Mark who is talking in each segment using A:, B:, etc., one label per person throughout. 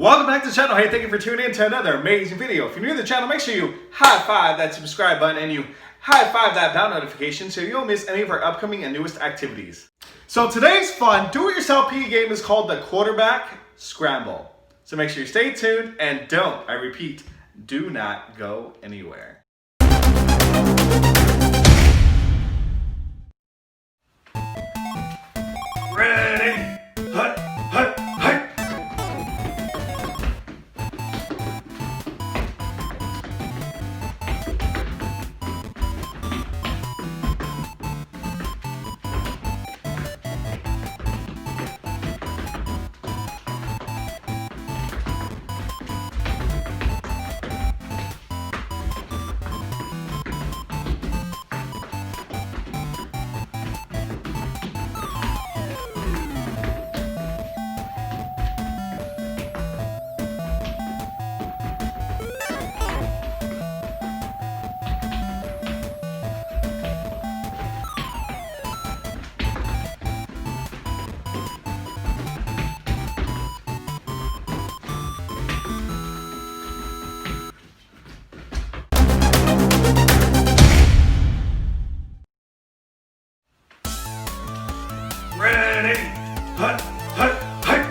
A: Welcome back to the channel. Hey, thank you for tuning in to another amazing video. If you're new to the channel, make sure you high five that subscribe button and you high five that bell notification so you don't miss any of our upcoming and newest activities. So today's fun do-it-yourself PE game is called the Quarterback Scramble. So make sure you stay tuned and I repeat, do not go anywhere. Ready, hut, hut, hut. Ready, hut, hut, hut.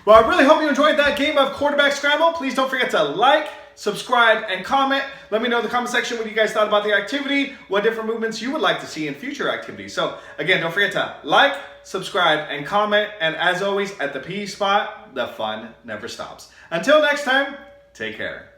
A: Well, I really hope you enjoyed that game of Quarterback Scramble. Please don't forget to like, subscribe, and comment. Let me know in the comment section what you guys thought about the activity, what different movements you would like to see in future activities. So again, don't forget to like, subscribe, and comment. And as always, at the P.E Spot, the fun never stops. Until next time, take care.